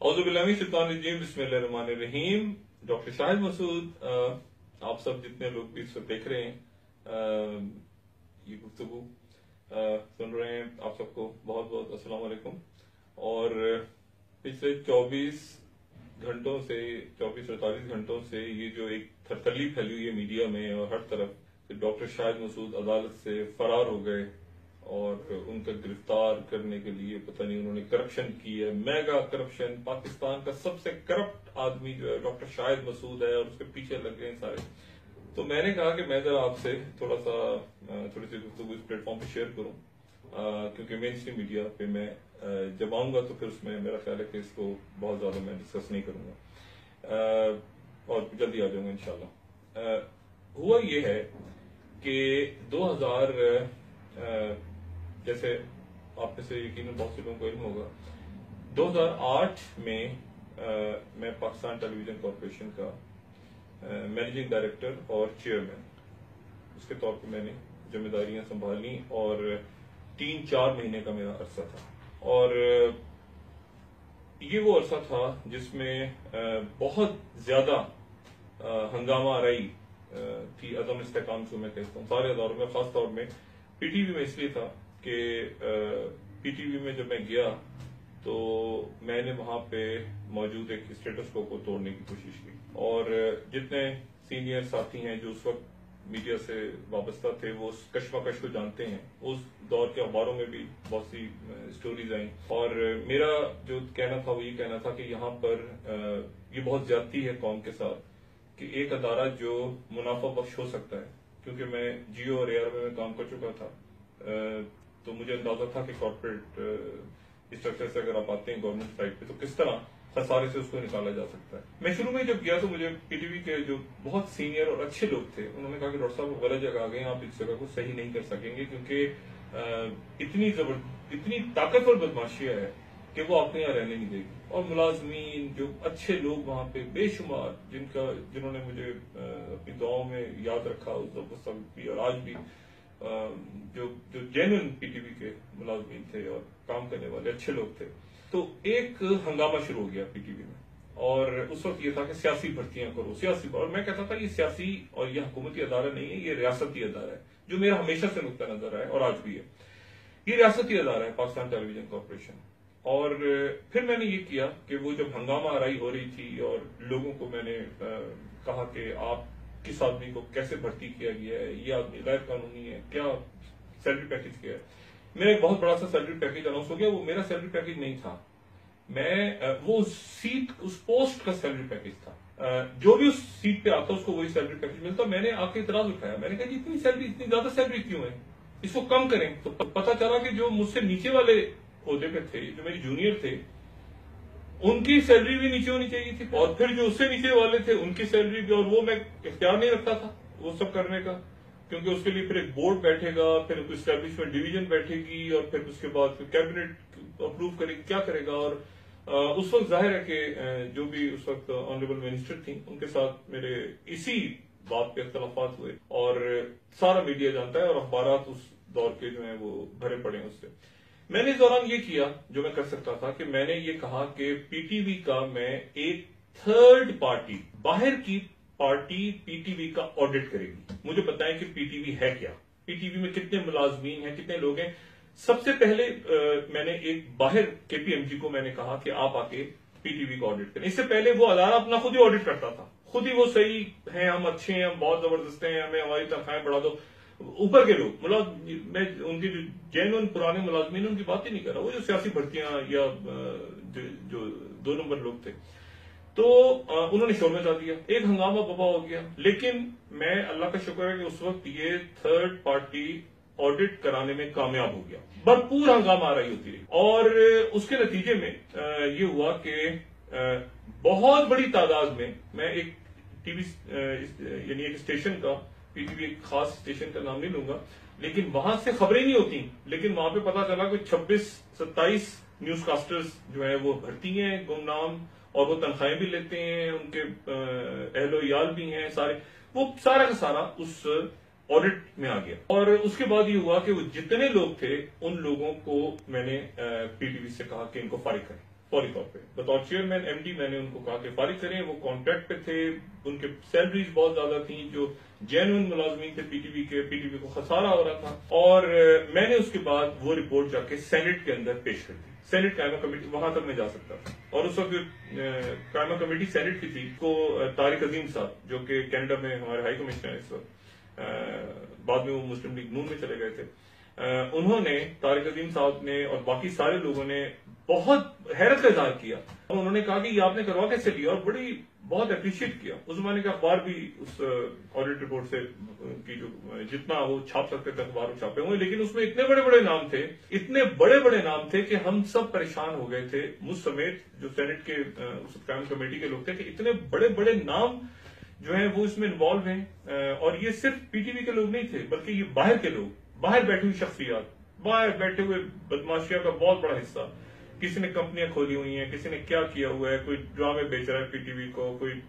बिस्मिल्लाहिर्रहमानिर्रहीम। डॉक्टर शाहिद मसूद, आप सब जितने लोग भी इस वक्त देख रहे हैं, ये गुफ्तगू सुन रहे हैं, आप सबको बहुत बहुत अस्सलाम वालेकुम। और पिछले 24-48 घंटों से ये जो एक थरथली फैली हुई है मीडिया में और हर तरफ, डॉक्टर शाहिद मसूद अदालत से फरार हो गए और उनका गिरफ्तार करने के लिए पता नहीं उन्होंने करप्शन की है, मेगा करप्शन। पाकिस्तान का सबसे करप्ट आदमी जो है डॉक्टर शाहिद मसूद है और उसके पीछे लग गए सारे। तो मैंने कहा कि मैं जरा आपसे थोड़ी सी गुफ्तगू इस प्लेटफॉर्म पे शेयर करूं, क्योंकि मेन स्ट्रीम मीडिया पे मैं जब आऊंगा तो फिर उसमें मेरा ख्याल है कि इसको बहुत ज्यादा मैं डिस्कस नहीं करूंगा और जल्दी आ जाऊंगा इंशाल्लाह। हुआ ये है कि 2000 जैसे आप में से यकीनन बहुत से लोगों को इल्म होगा, 2008 में मैं पाकिस्तान टेलीविजन कॉर्पोरेशन का मैनेजिंग डायरेक्टर और चेयरमैन उसके तौर पे मैंने जिम्मेदारियां संभाली और 3-4 महीने का मेरा अरसा था। और ये वो अरसा था जिसमें बहुत ज्यादा हंगामा आराई थी, अदम इस्तेकाम जो मैं कहता हूँ सारे अदारों में, खास तौर में पीटीवी में इसलिए था कि पीटीवी में जब मैं गया तो मैंने वहां पे मौजूद एक स्टेटस को तोड़ने की कोशिश की और जितने सीनियर साथी हैं जो उस वक्त मीडिया से वाबस्ता थे वो उस कशमकश को जानते हैं। उस दौर के अखबारों में भी बहुत सी स्टोरीज आई और मेरा जो कहना था वो ये कहना था कि यहाँ पर ये बहुत ज्यादती है कौम के साथ कि एक अदारा जो मुनाफा बख्श हो सकता है, क्योंकि मैं जियो और एयर में काम कर चुका था तो मुझे अंदाजा था कि कॉर्पोरेट स्ट्रक्चर से अगर आप आते हैं गवर्नमेंट साइड पे तो किस तरह खसारे से उसको निकाला जा सकता है। मैं शुरू में जब गया तो मुझे पीटीवी के जो बहुत सीनियर और अच्छे लोग थे उन्होंने कहा कि डॉक्टर साहब गलत जगह आ गए, आप इस जगह को सही नहीं कर सकेंगे क्योंकि इतनी ताकतवर बदमाशियां है कि वो आपको यहाँ रहने नहीं देगी। और मुलाजमीन जो अच्छे लोग वहां पे बेशुमार जिन्होंने मुझे अपनी दुआओं में याद रखा उस वक्त भी और आज भी, जो जेन्युइन पीटीवी के मुलाजमीन थे और काम करने वाले अच्छे लोग थे। तो एक हंगामा शुरू हो गया पीटीवी में और उस वक्त ये था कि सियासी भर्तियां करो, और मैं कहता था ये सियासी और ये हुकूमती अदारा नहीं है, ये रियासती अदारा है, जो मेरा हमेशा से नुक्ता नजर है और आज भी है। ये रियासती अदारा है पाकिस्तान टेलीविजन कॉर्पोरेशन। और फिर मैंने ये किया कि वो जब हंगामा आराई हो रही थी और लोगों को मैंने कहा कि आप किस आदमी को कैसे भर्ती किया गया है, ये आदमी गैर कानूनी है, क्या सैलरी पैकेज क्या है। मेरा एक बहुत बड़ा सा सैलरी पैकेज अनाउंस हो गया, वो मेरा सैलरी पैकेज नहीं था, वो उस पोस्ट का सैलरी पैकेज था। जो भी उस सीट पे आता उसको वही सैलरी पैकेज मिलता। मैंने आके इतराज उठाया, मैंने कहा इतनी ज्यादा सैलरी क्यों है, इसको कम करें। तो पता चला कि जो मुझसे नीचे वाले ओहदे पे थे, जो मेरे जूनियर थे, उनकी सैलरी भी नीचे होनी चाहिए थी और फिर जो उससे नीचे वाले थे उनकी सैलरी भी, और वो मैं इख्तियार नहीं रखता था वो सब करने का, क्योंकि उसके लिए फिर एक बोर्ड बैठेगा, फिर एस्टैब्लिशमेंट डिवीजन बैठेगी और फिर उसके बाद फिर कैबिनेट अप्रूव करेगी, क्या करेगा। और उस वक्त जाहिर है कि जो भी उस वक्त ऑनरेबल मिनिस्टर थी उनके साथ मेरे इसी बात पे इख्तलाफात हुए और सारा मीडिया जानता है और अखबारात उस दौर के जो है वो भरे पड़े हैं उससे। मैंने इस दौरान ये किया जो मैं कर सकता था कि मैंने ये कहा कि पीटीवी का मैं एक थर्ड पार्टी, बाहर की पार्टी पीटीवी का ऑडिट करेगी। मुझे बताएं कि पीटीवी है क्या, पीटीवी में कितने मुलाजमीन हैं, कितने लोग हैं। सबसे पहले मैंने एक बाहर केपीएमजी को मैंने कहा कि आप आके पीटीवी को ऑडिट करें। इससे पहले वो अदारा अपना खुद ही ऑडिट करता था, खुद ही वो सही है, हम अच्छे हैं, हम बहुत जबरदस्त हैं, हमें हमारी तनख्वाहें बढ़ा दो। ऊपर के लोग मैं उनके जो जेन्युइन पुराने मुलाजमीन उनकी बात ही नहीं कर रहा, वो जो सियासी भर्तियां या जो 2 नंबर लोग थे, तो उन्होंने शोर मचा दिया, एक हंगामा बपा हो गया। लेकिन मैं अल्लाह का शुक्र है कि उस वक्त ये थर्ड पार्टी ऑडिट कराने में कामयाब हो गया। भरपूर हंगामा आ रही होती रही और उसके नतीजे में ये हुआ कि बहुत बड़ी तादाद में मैं एक टीवी यानी एक स्टेशन का, पीटीवी एक खास स्टेशन का नाम नहीं लूंगा, लेकिन वहां से खबरें नहीं होती, लेकिन वहां पे पता चला कि 26-27 न्यूज कास्टर्स जो है वो भर्ती हैं गुमनाम और वो तनख्वाहें भी लेते हैं, उनके अहलो याल भी हैं, सारे वो सारा का सारा उस ऑडिट में आ गया। और उसके बाद ये हुआ कि वो जितने लोग थे उन लोगों को मैंने पीटीवी से कहा कि इनको फारिग करें। फौरी तौर पे बतौर चेयरमैन एमडी मैंने उनको कहा कि फारिग करें। वो कॉन्ट्रैक्ट पे थे, उनके सैलरीज बहुत ज्यादा थी, जो जेन्युइन मुलाजमीन थे पीटीवी को खसारा हो रहा था। और मैंने उसके बाद वो रिपोर्ट जाके सेनेट के अंदर पेश कर दी। सेनेट कायमा कमेटी, वहां तक मैं जा सकता था। और उस वक्त कायमा कमेटी सेनेट की थी, को तारिक अजीम साहब जो कि कनाडा में हमारे हाई कमिश्नर इस वक्त, बाद में वो मुस्लिम लीग नून में चले गए थे, उन्होंने, तारिक अजीम साहब ने और बाकी सारे लोगों ने बहुत हैरत का इजहार किया। और उन्होंने कहा कि ये आपने करवा कैसे लिया, और बड़ी बहुत अप्रिशिएट किया। उस जमाने का अखबार भी उस ऑडिट रिपोर्ट से की जो जितना वो छाप सकते थे अखबार छापे हुए, लेकिन उसमें इतने बड़े बड़े नाम थे, इतने बड़े बड़े नाम थे कि हम सब परेशान हो गए थे, मुझ समेत जो सेनेट के उस कायम कमेटी के लोग थे, कि इतने बड़े बड़े नाम जो है वो इसमें इन्वॉल्व हैं। और ये सिर्फ पीटीवी के लोग नहीं थे, बल्कि ये बाहर के लोग, बाहर बैठी हुई शख्सियात, बाहर बैठे हुए बदमाशिया का बहुत बड़ा हिस्सा। किसी ने कंपनियां खोली हुई हैं, किसी ने क्या किया हुआ है, कोई ड्रामे बेच रहा है पीटीवी को, कोई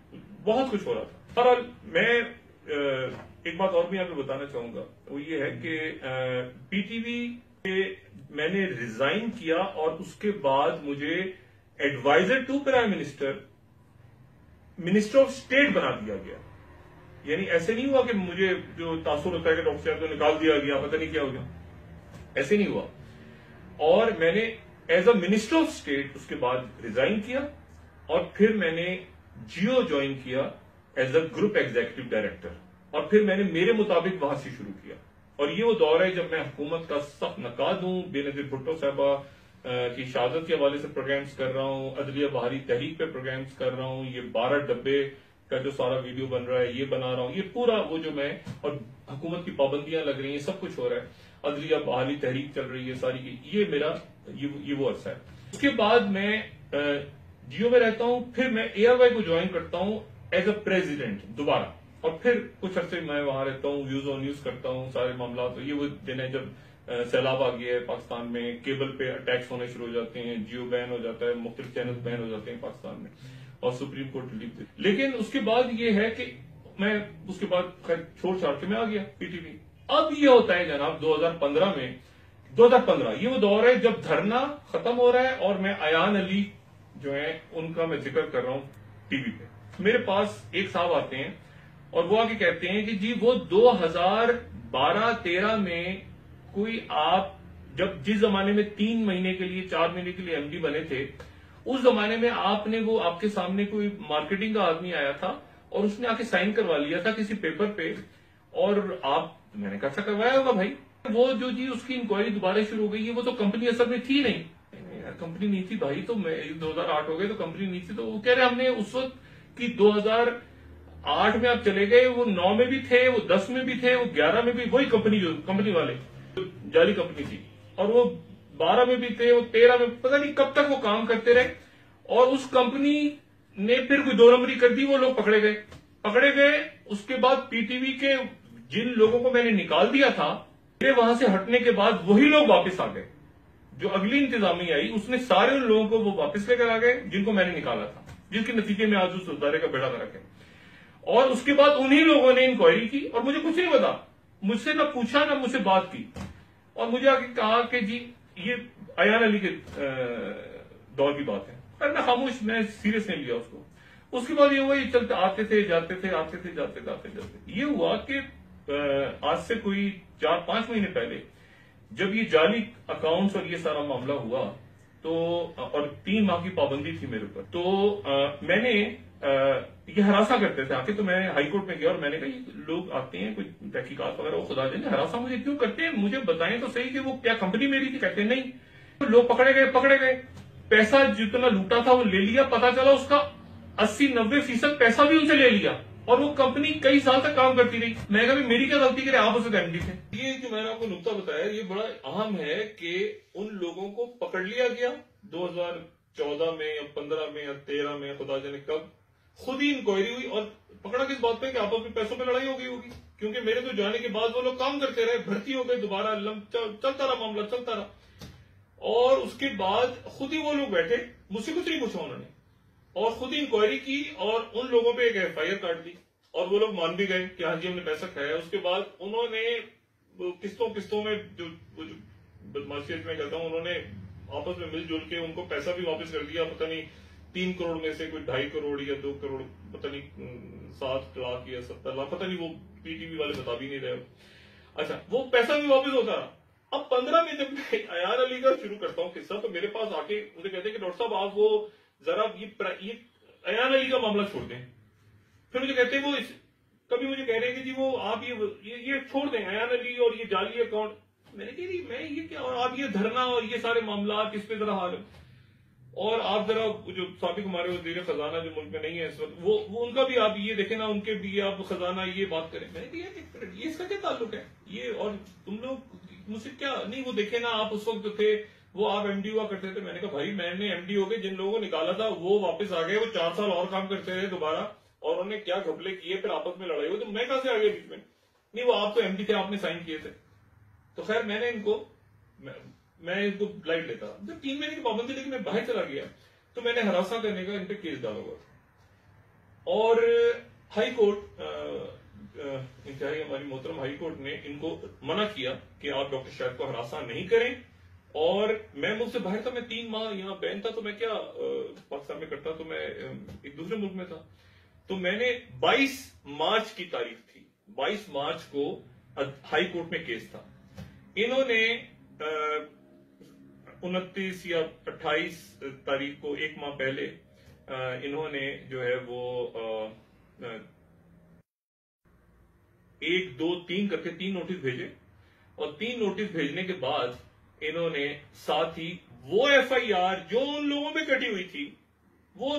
बहुत कुछ हो रहा था। बहरहाल मैं एक बात और भी यहाँ पे बताना चाहूंगा, वो ये है कि पीटीवी के मैंने रिजाइन किया और उसके बाद मुझे advisor to prime minister of state बना दिया गया। यानी ऐसे नहीं हुआ कि मुझे जो तासुर होता है कि डॉक्टर साहब को निकाल दिया गया, पता नहीं क्या हो गया, ऐसे नहीं हुआ। और मैंने as a minister of state उसके बाद रिजाइन किया और फिर मैंने जियो ज्वाइन किया as a group executive director, और फिर मैंने मेरे मुताबिक वहां से शुरू किया। और ये वो दौर है जब मैं हुकूमत का सख्त नकाद हूं, बेनजीर भुट्टो साहबा की शहादत के हवाले से प्रोग्राम्स कर रहा हूं, अदलिया बहारी तहरीक पे प्रोग्राम्स कर रहा हूं, ये 12 डब्बे का जो सारा वीडियो बन रहा है ये बना रहा हूं, ये पूरा वो जो मैं, और हुकूमत की पाबंदियां लग रही हैं, सब कुछ हो रहा है, अदलिया बहाली तहरीक चल रही है सारी की, ये मेरा ये वो अरसा है। उसके बाद मैं जियो में रहता हूं, फिर मैं एयरवाई को ज्वाइन करता हूं एज अ प्रेसिडेंट दोबारा, और फिर कुछ अरसे मैं वहां रहता हूं, व्यूज ऑन न्यूज करता हूं सारे मामला। तो ये वो दिन है जब सैलाब आ गया है पाकिस्तान में, केबल पे अटैक्स होने शुरू हो जाते हैं, जियो बैन हो जाता है, मुख्तलिफ चैनल बैन हो जाते हैं पाकिस्तान में, और सुप्रीम कोर्ट रिलीफ दे। लेकिन उसके बाद ये है कि मैं उसके बाद खैर छोड़ छाड़ के मैं आ गया पीटीवी। अब ये होता है जनाब 2015 ये वो दौर है जब धरना खत्म हो रहा है और मैं अयान अली जो है उनका मैं जिक्र कर रहा हूं टीवी पे। मेरे पास एक साहब आते हैं और वो आके कहते हैं कि जी वो 2012-13 में कोई आप जब जिस जमाने में 3 महीने के लिए 4 महीने के लिए एमडी बने थे, उस जमाने में आपने वो आपके सामने कोई मार्केटिंग का आदमी आया था और उसने आके साइन करवा लिया था किसी पेपर पे, और आप, मैंने कैसा करवाया होगा भाई, वो जो जी उसकी इंक्वायरी दोबारा शुरू हो गई है, वो तो कंपनी असल में थी नहीं यार, कंपनी नहीं थी भाई, तो मैं 2008 हो गए तो कंपनी नहीं थी। तो वो कह रहे हमने उस वक्त की 2008 में आप चले गए, वो 9 में भी थे, वो 10 में भी थे, वो 11 में भी, वही कंपनी वाले जाली कंपनी थी, और वो 12 में भी थे, वो 13 में, पता नहीं कब तक वो काम करते रहे। और उस कंपनी ने फिर कोई 2 नंबरी कर दी, वो लोग पकड़े गए। उसके बाद पीटीवी के जिन लोगों को मैंने निकाल दिया था, मेरे वहां से हटने के बाद वही लोग वापस आ गए। जो अगली इंतजामिया आई उसने सारे उन लोगों को वो वापस लेकर आ गए जिनको मैंने निकाला था, जिसके नतीजे में आज उस अदारे का बेड़ा गर्क है। और उसके बाद उन्हीं लोगों ने इंक्वायरी की और मुझे कुछ नहीं पता, मुझसे ना पूछा ना मुझसे बात की, और मुझे आके कहा कि जी ये अयान अली के दौर की बात है। पर मैं खामोश, मैं सीरियस नहीं लिया उसको। उसके बाद ये हुआ, ये चलते आते थे जाते थे, ये हुआ कि आज से कोई 4-5 महीने पहले जब ये जाली अकाउंट्स और ये सारा मामला हुआ, तो और 3 माह की पाबंदी थी मेरे ऊपर, तो मैंने ये हरासा करते थे आके, तो मैं हाई कोर्ट में गया और मैंने कहा ये लोग आते हैं कोई तहकीकात वगैरह, वो खुदा जाने हरासा मुझे क्यों करते हैं, मुझे बताएं तो सही कि वो क्या कंपनी मेरी थी। कहते नहीं, तो लोग पकड़े गए, पैसा जितना लूटा था वो ले लिया, पता चला उसका 80-90% पैसा भी उनसे ले लिया, और वो कंपनी कई साल तक काम करती रही। मैं कहा मेरी क्या गलती करे, आप उसे एमडी थे। ये जो मैंने आपको नुकता बताया ये बड़ा अहम है कि उन लोगों को पकड़ लिया गया 2014 में या 15 में या 13 में, खुदा जाने कब, खुद ही इंक्वायरी हुई, और पकड़ा किस बात पे कि आपस में पैसों पे लड़ाई हो गई होगी, क्योंकि मेरे तो जाने के बाद वो लोग काम करते रहे, भर्ती हो गए दोबारा, चलता रहा मामला, चलता रहा। और उसके बाद खुद ही वो लोग बैठे, मुझसे कुछ नहीं पूछा उन्होंने, और खुद ही इंक्वायरी की और उन लोगों पे एक एफआईआर काट दी, और वो लोग मान भी गए कि हाँ जी हमने पैसा खाया। उसके बाद उन्होंने किस्तों में जो बदमाशियत में कहता हूं, उन्होंने आपस में मिलजुल के उनको पैसा भी वापस कर दिया, पता नहीं 3 करोड़ में से कोई 2.5 करोड़ या 2 करोड़, पता नहीं 7 लाख या 70 लाख, पता नहीं, वो पीटीवी वाले बता भी नहीं रहे। अच्छा, वो पैसा भी वापस होता रहा। अब 15 में जब मैं अयान अली का शुरू करता हूँ किस्सा, तो मेरे पास आके मुझे कहते हैं कि डॉक्टर साहब आप वो जरा ये अयान अली का मामला छोड़ दें। फिर मुझे कहते हैं वो कभी मुझे कह रहे हैं कि जी वो आप ये छोड़ दें अयान अली और ये जाली अकाउंट। मैंने कहा मैं ये क्या, और आप ये धरना और ये सारे मामला इस पे जरा हाल, और आप जरा जो साबिक हमारे वजीर खजाना जो मुल्क में नहीं है इस वक्त, वो उनका भी आप ये देखें ना, उनके भी आप खजाना ये बात करें। मैंने कहा ये इसका क्या ताल्लुक है ये, और तुम लोग मुझसे क्या नहीं, वो देखे ना आप उस वक्त जो थे वो आप एमडी हुआ करते थे। मैंने कहा भाई मैंने एमडी हो गए, जिन लोगों को निकाला था वो वापस आ गए, वो 4 साल और काम करते रहे दोबारा, और उन्होंने क्या घपले किए, फिर आपस में लड़ाई हुई, तो मैं कहां से आ गया बीच में? नहीं, वो आप तो एमडी थे, आपने साइन किए थे। तो खैर मैंने इनको मैं इनको लाइट लेता था। जब 3 महीने की पाबंदी लेकिन मैं बाहर चला गया तो मैंने हरासा करने का इन पे केस डाला हुआ था, और हाई कोर्ट इंतहाई हमारी मोहतरम हाई कोर्ट ने इनको मना किया कि आप डॉक्टर शाहिद को हरासा नहीं करें। और मैं मुल्क से बाहर था, मैं 3 माह यहाँ बैन था, तो मैं क्या पाकिस्तान में करता, तो मैं एक दूसरे मुल्क में था। तो मैंने 22 मार्च की तारीख थी, 22 मार्च को हाई कोर्ट में केस था। इन्होंने 29 या 28 तारीख को, 1 माह पहले, इन्होंने जो है वो 1, 2, 3 करके 3 नोटिस भेजे, और 3 नोटिस भेजने के बाद इन्होंने साथ ही वो एफआईआर जो उन लोगों पे कटी हुई थी, वो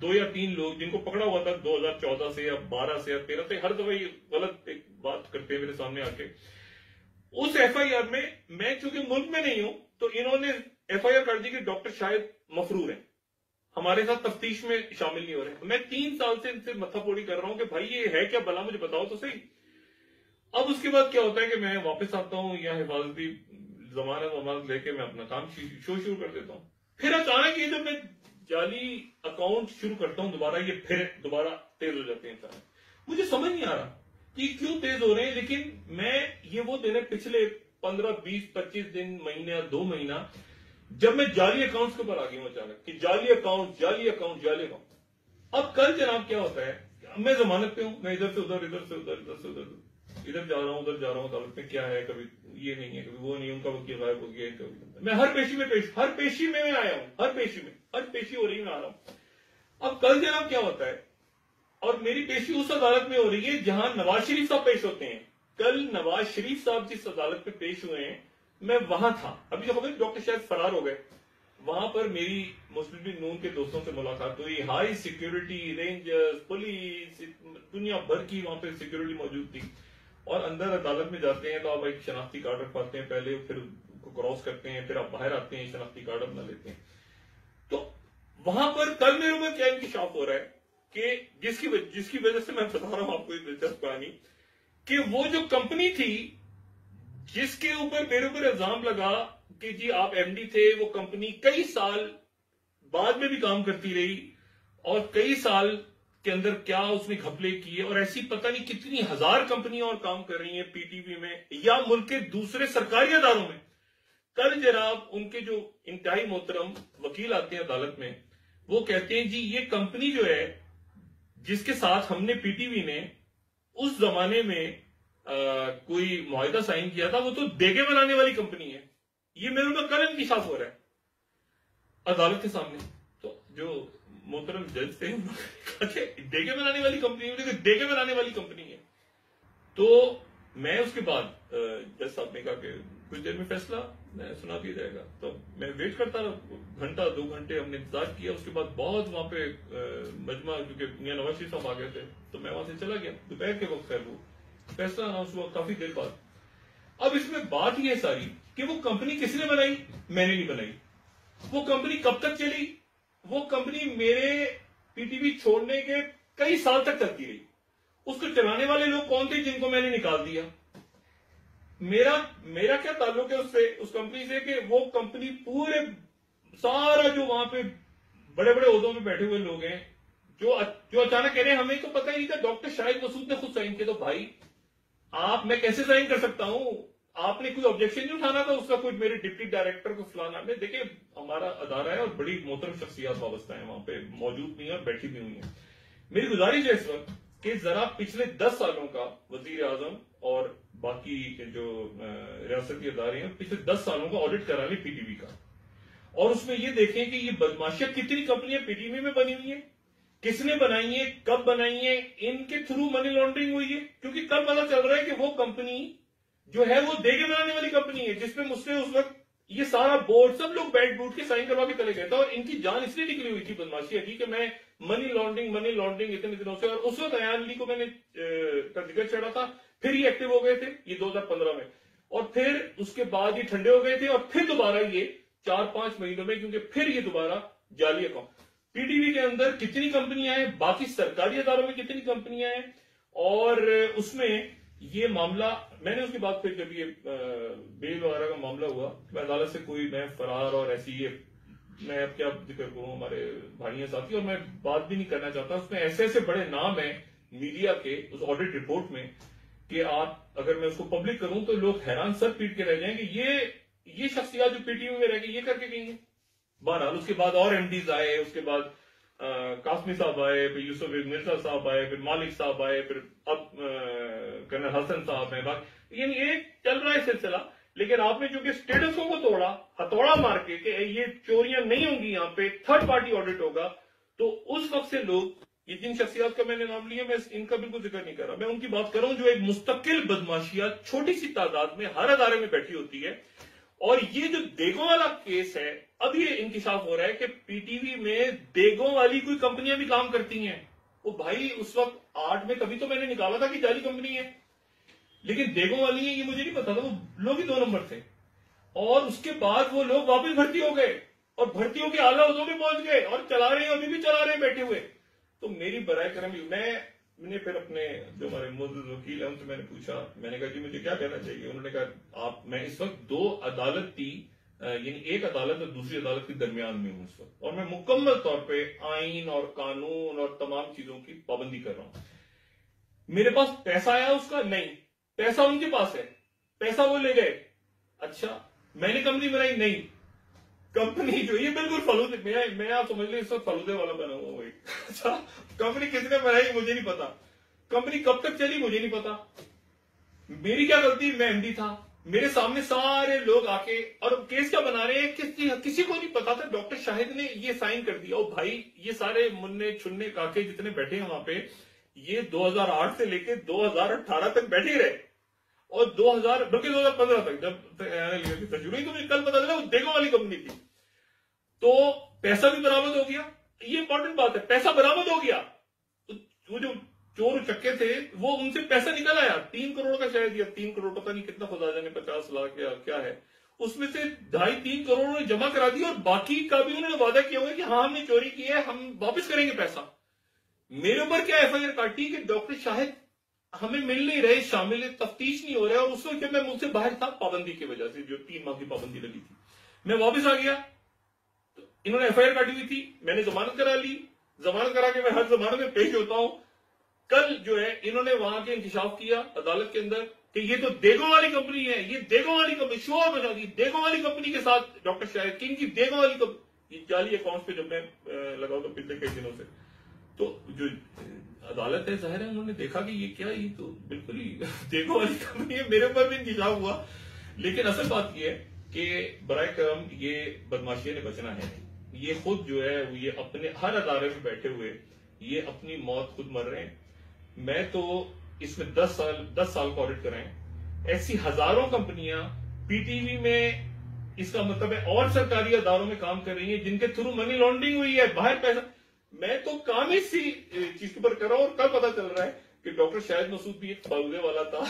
2 या 3 लोग जिनको पकड़ा हुआ था 2014 से या 12 से या 13 से, हर दफा ये गलत एक बात करते हैं मेरे सामने आके, उस एफआईआर में मैं चूंकि मुल्क में नहीं हूं तो इन्होंने एफआईआर कर दी कि डॉक्टर शाहिद मफरूर है, हमारे साथ तफ्तीश में शामिल नहीं हो रहे। मैं 3 साल से इनसे मत्थापोड़ी कर रहा हूं कि भाई ये है क्या भला, मुझे बताओ तो सही। अब उसके बाद क्या होता है कि मैं वापस आता हूं या हिफाजती जमानत लेके मैं अपना काम शुरू कर देता हूं। फिर अचानक ये जब मैं जाली अकाउंट शुरू करता हूं दोबारा, ये फिर दोबारा तेज हो जाते हैं अचानक। मुझे समझ नहीं आ रहा कि क्यों तेज हो रहे हैं, लेकिन मैं ये वो दिन है पिछले 15, 20, 25 दिन, महीने या 2 महीना, जब मैं जाली अकाउंट्स के ऊपर आ गया हूं अचानक कि जाली अकाउंट, जाली अकाउंट, जाली अकाउंट। अब कल जनाब क्या होता है, मैं जमानत पे हूं, मैं इधर से उधर, इधर से उधर, इधर से उधर, इधर जा रहा हूं, उधर जा रहा हूं, अदालत में क्या है, कभी ये नहीं है, कभी वो नहीं, उनका वकील गायब हो गया, कभी मैं हर पेशी में मैं आया हूं, हर पेशी हो रही है, मैं आ रहा हूं। अब कल जनाब क्या होता है, और मेरी पेशी उस अदालत में हो रही है जहां नवाज शरीफ साहब पेश होते हैं। कल नवाज शरीफ साहब जिस अदालत में पेश हुए हैं, मैं वहां था। अभी जो खबर डॉक्टर शायद फरार हो गए, वहां पर मेरी मुस्लिम लीग नून के दोस्तों से मुलाकात हुई। हाई सिक्योरिटी, रेंजर्स, पुलिस, दुनिया भर की वहां पर सिक्योरिटी मौजूद थी। और अंदर अदालत में जाते हैं तो आप एक शनाख्ती कार्ड रखवाते हैं पहले, फिर उसको क्रॉस करते हैं, फिर आप बाहर आते हैं, शनाख्ती कार्ड अपना लेते हैं। तो वहां पर कल मेरे ऊपर क्या इंकशाफ हो रहा है कि जिसकी वजह से मैं बता रहा हूं आपको एक दिलचस्प कहानी, कि वो जो कंपनी थी जिसके ऊपर मेरे ऊपर इल्जाम लगा कि जी आप एमडी थे, वो कंपनी कई साल बाद में भी काम करती रही, और कई साल के अंदर क्या उसने घपले किए, और ऐसी पता नहीं कितनी हजार कंपनियां और काम कर रही हैं पीटीवी में या मुल्क के दूसरे सरकारी अदारों में। कल जनाब उनके जो इंतहाई मोहतरम वकील आते हैं अदालत में, वो कहते हैं जी ये कंपनी जो है जिसके साथ हमने पीटीवी ने उस जमाने में कोई मुआहिदा साइन किया था, वो तो देगे बनाने वाली कंपनी है। ये मेरे ऊपर कल इंकशाफ हो रहा है अदालत के सामने। तो जो मोहतरम जज थे देगे बनाने वाली कंपनी, देगे बनाने वाली कंपनी है। तो मैं उसके बाद जज साहब ने कहा कि कुछ देर में फैसला सुना दिया जाएगा। तो मैं वेट करता रहा, घंटा 2 घंटे हमने इंतजार किया। उसके बाद बहुत वहां पे मजमा, क्योंकि मियां नवाज शरीफ साहब आ गए थे, तो मैं वहां से चला गया दोपहर के वक्त। खैर वो फैसला अनाउंस हुआ काफी देर बाद। अब इसमें बात यह सारी कि वो कंपनी किसने बनाई, मैंने नहीं बनाई। वो कंपनी कब तक चली, वो कंपनी मेरे पीटीवी छोड़ने के कई साल तक चलती रही। उसको चलाने वाले लोग कौन थे जिनको मैंने निकाल दिया। मेरा क्या ताल्लुक है उससे, उस कंपनी से, कि वो कंपनी पूरे सारा जो वहां पे बड़े बड़े ओहदों में बैठे हुए लोग हैं, जो अचानक कह रहे हैं हमें तो पता ही नहीं था, डॉक्टर शाहिद मसूद ने खुद साइन किया। तो भाई मैं कैसे साइन कर सकता हूं? आपने कोई ऑब्जेक्शन नहीं उठाना था उसका, कोई मेरे डिप्टी डायरेक्टर को फलाना। में देखिए हमारा अदारा है और बड़ी मोहतरम शख्सियत वाबस्ता है, वहां पे मौजूद नहीं है और बैठी भी हुई है। मेरी गुजारिश है इस वक्त कि जरा पिछले 10 सालों का वजीर आजम और बाकी जो रियासती अदारे हैं पिछले 10 सालों का ऑडिट करा लें पीटीवी का, और उसमें ये देखें कि ये बदमाशियां कितनी कंपनियां पीटीवी में बनी हुई है, किसने बनाई है, कब बनाई है, इनके थ्रू मनी लॉन्ड्रिंग हुई है। क्योंकि कल पता चल रहा है कि वो कंपनी जो है वो देगे बनाने वाली कंपनी है, जिसमें मुझसे उस वक्त ये सारा बोर्ड सब लोग बैठ बूट के साइन करवा के चले गए थे, और इनकी जान इसलिए निकली हुई थी बदमाशियां की कि मैं मनी लॉन्ड्रिंग इतने दिनों से। और उस वक्त अयान अली को मैंने का जिक्र चढ़ा था, फिर ये एक्टिव हो गए थे ये 2015 में, और फिर उसके बाद ये ठंडे हो गए थे, और फिर दोबारा ये 4-5 महीनों में, क्योंकि फिर ये दोबारा जाली अकाउंट। पीटीवी के अंदर कितनी कंपनियां हैं, बाकी सरकारी अदारों में कितनी कंपनियां हैं, और उसमें ये मामला मैंने उसके बाद फिर जब ये बेल वगैरह का मामला हुआ, मैं अदालत से कोई मैं फरार और ऐसी ये मैं अब क्या जिक्र करूं, हमारे भाइयों साथी, और मैं बात भी नहीं करना चाहता। उसमें ऐसे ऐसे बड़े नाम है मीडिया के उस ऑडिट रिपोर्ट में कि आप अगर मैं उसको पब्लिक करूं तो लोग हैरान सर पीट के रह जाएंगे, ये शख्सियत जो पीटीवी में रह गई ये करके गई है। बहरहाल उसके बाद और एमडीज आए, उसके बाद कासमी साहब आए, फिर यूसुफ मिर्जा साहब आए, फिर मालिक साहब आए, फिर अब कर्नल हसन साहब हैं। यानी एक चल रहा है सिलसिला, लेकिन आपने चूंकि स्टेटसों को तोड़ा, हथौड़ा मार के कि ये चोरियां नहीं होंगी, यहाँ पे थर्ड पार्टी ऑडिट होगा, तो उस वक्त से लोग ये जिन शख्सियत का मैंने नाम लिया, मैं इनका बिल्कुल जिक्र नहीं कर रहा, मैं उनकी बात कर रहा हूं जो एक मुस्तकिल बदमाशिया छोटी सी तादाद में हर अदारे में बैठी होती है। और ये जो देगों वाला केस है, अब ये इंकिशाफ हो रहा है कि पीटीवी में देगों वाली कोई कंपनियां भी काम करती हैं। वो भाई उस वक्त 8 में कभी तो मैंने निकाला था कि जाली कंपनी है, लेकिन देगों वाली है ये मुझे नहीं पता था, वो लोग ही 2 नंबर थे। और उसके बाद वो लोग वापस भर्ती हो गए और भर्तियों के आला उहदों में पहुंच गए और चला रहे हैं, अभी भी चला रहे हैं बैठे हुए। तो मेरी बराए करम, मैंने फिर अपने जो हमारे मौजूद वकील हैं उनसे मैंने पूछा, मैंने कहा कि मुझे क्या कहना चाहिए। उन्होंने कहा मैं इस वक्त 2 अदालती यानी एक अदालत और दूसरी अदालत के दरमियान में हूं इस वक्त, और मैं मुकम्मल तौर पे आइन और कानून और तमाम चीजों की पाबंदी कर रहा हूं। मेरे पास पैसा आया उसका नहीं, पैसा उनके पास है, पैसा वो ले गए। अच्छा, मैंने कंपनी बनाई नहीं, कंपनी जो ये बिल्कुल फलूदे, मैं आप समझ लें इस वक्त फलूदे वाला बना हुआ वही। अच्छा, कंपनी किसने बनाई मुझे नहीं पता, कंपनी कब तक चली मुझे नहीं पता, मेरी क्या गलती, मैं एमडी था, मेरे सामने सारे लोग आके और केस क्या बना रहे हैं, किसी को नहीं पता था। डॉक्टर शाहिद ने ये साइन कर दिया, और भाई ये सारे मुन्ने छुन्ने काके जितने बैठे हैं वहां पे, ये 2008 से लेके 2018 तक बैठे रहे, और 2000 बल्कि 2015 तक जब तजुर्बे, तो मुझे कल पता चला वो देगों वाली कंपनी थी। तो पैसा भी बरामद हो गया, ये इंपॉर्टेंट बात है, पैसा बरामद हो गया। वो जो चोर चक्के थे वो उनसे पैसा निकल आया, 3 करोड़ का शायद, या 3 करोड़ पता नहीं कितना, खुदा जाने 50 लाख या क्या है, उसमें से 2.5-3 करोड़ उन्होंने जमा करा दिया, और बाकी का भी उन्होंने वादा किया हुआ कि हाँ हमने चोरी की है, हम वापस करेंगे पैसा। मेरे ऊपर क्या एफआईआर काटी कि डॉक्टर शाहिद हमें मिल नहीं रहे, शामिल तफ्तीश नहीं हो रहा है, और उस वक्त जब मैं मुझसे बाहर था पाबंदी की वजह से, जो 3 माह की पाबंदी लगी थी, मैं वापस आ गया, तो इन्होंने एफआईआर काटी हुई थी, मैंने जमानत करा ली, जमानत करा के मैं हर जमानत में पेश होता हूं। कल जो है इन्होंने वहां के इंकिशाफ किया अदालत के अंदर कि ये तो देगों वाली कंपनी है, ये देगों वाली कंपनी, शोर बजा दी, देगों वाली कंपनी के साथ डॉक्टर शाहिद किंग की देगों वाली कंपनी, ये जाली अकाउंट पे जब मैं लगाऊं तो पिछले कई दिनों से, तो जो अदालत है जाहिर है उन्होंने देखा कि ये क्या, ये तो बिल्कुल ही देगों वाली कंपनी है, मेरे ऊपर भी इंकिशाफ हुआ। लेकिन असल बात यह है कि बराए करम ये बदमाशियों ने बचना है, ये खुद जो है ये अपने हर अदारे में बैठे हुए ये अपनी मौत खुद मर रहे हैं। मैं तो इसमें 10 साल का ऑडिट कराएं, ऐसी हजारों कंपनियां पीटीवी में, इसका मतलब है और सरकारी अदारों में काम कर रही हैं जिनके थ्रू मनी लॉन्ड्रिंग हुई है, बाहर पैसा। मैं तो काम इसी चीज के ऊपर कर रहा हूं, और कल पता चल रहा है कि डॉक्टर शाहिद मसूद भी एक फलूदे वाला था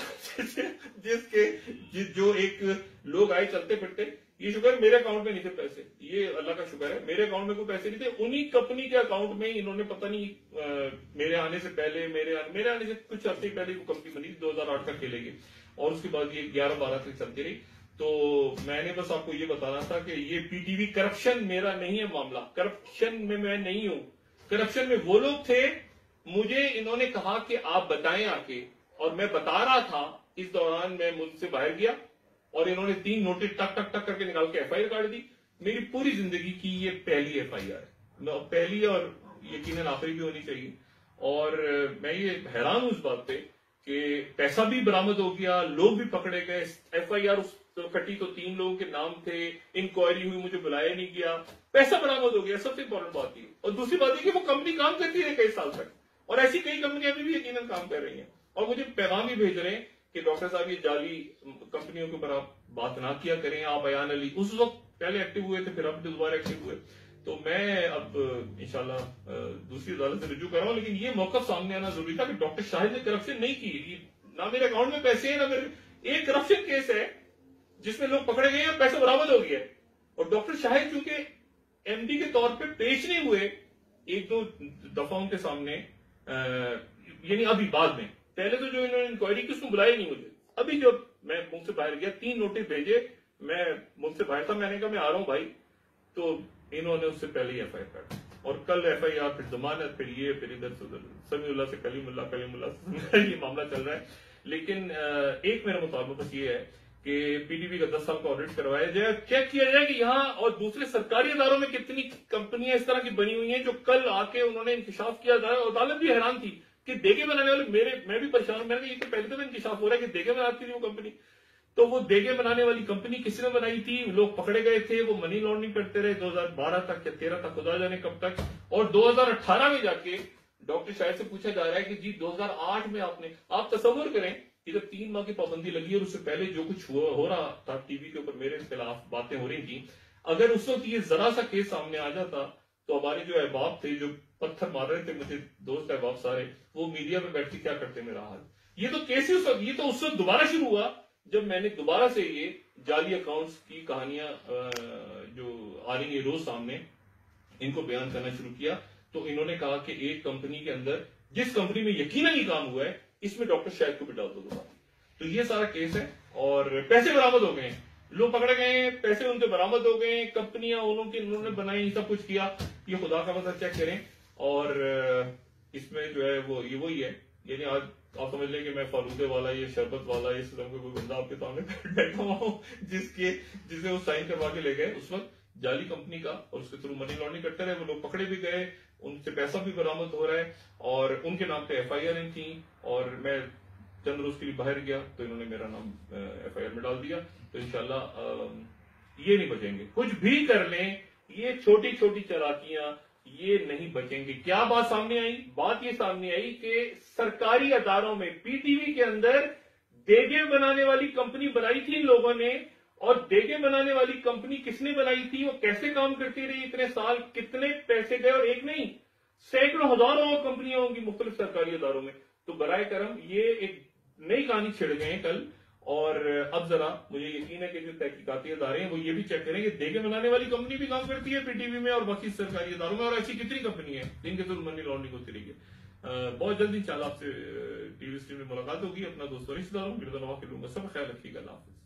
जो एक लोग आए चलते फिरते, ये शुक्र मेरे अकाउंट में नहीं थे पैसे, ये अल्लाह का शुक्र है मेरे अकाउंट में कोई पैसे नहीं थे, उन्हीं कंपनी के अकाउंट में इन्होंने पता नहीं मेरे आने से पहले, मेरे आने से कुछ हफ्ते पहले वो कंपनी बनी 2008 तक खेलेगी, और उसके बाद ये 11-12 तक चलती रही। तो मैंने बस आपको ये बताना था कि ये पीटीवी करप्शन मेरा नहीं है मामला, करप्शन में मैं नहीं हूं, करप्शन में वो लोग थे, मुझे इन्होंने कहा कि आप बताएं आके, और मैं बता रहा था, इस दौरान मैं मुझसे बाहर गया, और इन्होंने 3 नोटिस टक टक टक करके निकाल के एफआईआर काट दी। मेरी पूरी जिंदगी की ये पहली एफआईआर है, पहली और यकीनन आखिरी भी होनी चाहिए। और मैं ये हैरान हूं इस बात पे कि पैसा भी बरामद हो गया, लोग भी पकड़े गए। एफआईआर उस कटी तो 3 लोगों के नाम थे, इंक्वायरी हुई, मुझे बुलाया नहीं गया, पैसा बरामद हो गया, सबसे इंपॉर्टेंट बात ये। और दूसरी बात है कि वो कंपनी काम करती रही कई साल तक, और ऐसी कई कंपनियां अभी भी यकीनन काम कर रही हैं। और मुझे पैगाम भी भेज रहे हैं कि डॉक्टर साहब ये जाली कंपनियों के ऊपर आप बात ना किया करें। आप बयान अली उस वक्त पहले एक्टिव हुए थे, फिर अब दोबारा एक्टिव हुए। तो मैं अब इंशाल्लाह दूसरी अदालत से रुजू कर रहा हूं, लेकिन ये मौका सामने आना जरूरी था कि डॉक्टर शाहिद ने करप्शन नहीं की। ना मेरे अकाउंट में पैसे हैं, ना मेरे एक करप्शन केस है जिसमें लोग पकड़े गए हैं, पैसा बरामद हो गया। और डॉक्टर शाहिद चूंकि एमडी के तौर पे पेश नहीं हुए 1-2 दफा उनके सामने, यानी अभी बाद में, पहले तो जो इन्होंने इंक्वायरी की उसमें बुलाया नहीं मुझे। अभी जो मैं मुंह से बाहर गया, 3 नोटिस भेजे, मैं मुंह से बाहर था, मैंने कहा मैं आ रहा हूं भाई, तो इन्होंने उससे पहले ही एफआईआर काटा। और कल एफआईआर, फिर जमानत, फिर ये, फिर इधर से उधर, समीउल्लाह से कलीमुल्लाह से ये मामला चल रहा है। लेकिन एक मेरा मुताबिक बस ये है कि पीडीपी का 10 साल का ऑडिट करवाया जाए, चेक किया जाए कि यहाँ और दूसरे सरकारी अदारों में कितनी कंपनियां इस तरह की बनी हुई हैं जो कल आके उन्होंने इंकशाफ किया था। अदालत भी हैरान थी कि देगे बनाने वाले, मैं भी परेशान हूं, मैंने ये तो पहले तो इंकशाफ हो रहा है कि देगे बनाती थी वो कंपनी। तो वो देगे बनाने वाली कंपनी किसने बनाई थी, लोग पकड़े गए थे, वो मनी लॉन्ड्रिंग करते रहे 2012 तक या 13 तक, खुदा जाने कब तक। और 2018 में जाके डॉक्टर शाहिद से पूछा जा रहा है कि जी 2008 में आपने, आप तस्वुर करें कि जब 3 माह की पाबंदी लगी और उससे पहले जो कुछ हो रहा था टीवी के ऊपर मेरे खिलाफ बातें हो रही थी, अगर उस वक्त ये जरा सा केस सामने आ जाता तो हमारे जो अहबाब थे, जो पत्थर मार रहे थे मुझे, दोस्त अहबाब सारे, वो मीडिया में बैठ के क्या करते मेरा हाल। ये तो केस ही ये तो उस वक्त दोबारा शुरू हुआ जब मैंने दोबारा से ये जाली अकाउंट्स की कहानियां जो आ रही है रोज सामने, इनको बयान करना शुरू किया। तो इन्होंने कहा कि एक कंपनी के अंदर, जिस कंपनी में यकीनन ही काम हुआ है, इसमें डॉक्टर शाहिद को भी डाल दो दोबारा। तो ये सारा केस है और पैसे बरामद हो गए, लोग पकड़े गए, पैसे उनके बरामद हो गए, कंपनियां उन्होंने बनाई, सब कुछ किया। ये खुदा का मतलब चेक करें। और इसमें जो है वो ये वही है, यानी आज आप समझ लें कि मैं फालूदे वाला, ये शरबत वाला, इस किस्म का कोई बंदा आपके सामने बैठा हुआ हूं जिसे वो साइन करवा के ले गए उस वक्त जाली कंपनी का, और उसके थ्रू मनी लॉन्ड्रिंग करते रहे। वो लोग पकड़े भी गए, उनसे पैसा भी बरामद हो रहा है और उनके नाम पे एफआईआर थी। और मैं चंद रोज के लिए बाहर गया तो इन्होंने मेरा नाम एफआईआर में डाल दिया। तो इंशाल्लाह ये नहीं बचेंगे, कुछ भी कर लें, ये छोटी छोटी चालाकियां ये नहीं बचेंगे। क्या बात सामने आई? बात ये सामने आई कि सरकारी अदारों में, पीटीवी के अंदर देगे बनाने वाली कंपनी बनाई थी इन लोगों ने। और देगे बनाने वाली कंपनी किसने बनाई थी, वो कैसे काम करती रही इतने साल, कितने पैसे गए, और एक नहीं सैकड़ों हजारों कंपनियां होंगी मुख्तलिफ सरकारी अदारों में। तो बराए करम ये एक नई कहानी छिड़ गए हैं कल। और अब जरा मुझे यकीन है कि जो तहकीकाती अदारे हैं वो ये भी चेक करें कि देगे बनाने वाली कंपनी भी काम करती है पीटीवी में और बाकी सरकारी अदारों में, और ऐसी कितनी कंपनी है जिनके थ्रू मनी लॉन्ड्रिंग होती रही है। बहुत जल्दी इंशाल्लाह आपसे टीवी स्ट्रीम में मुलाकात होगी। अपना दोस्तों रिश्तेदारों, मिर्जा नवाज के लूंगा, सब ख्याल रखिएगा। अल्लाह हाफिज।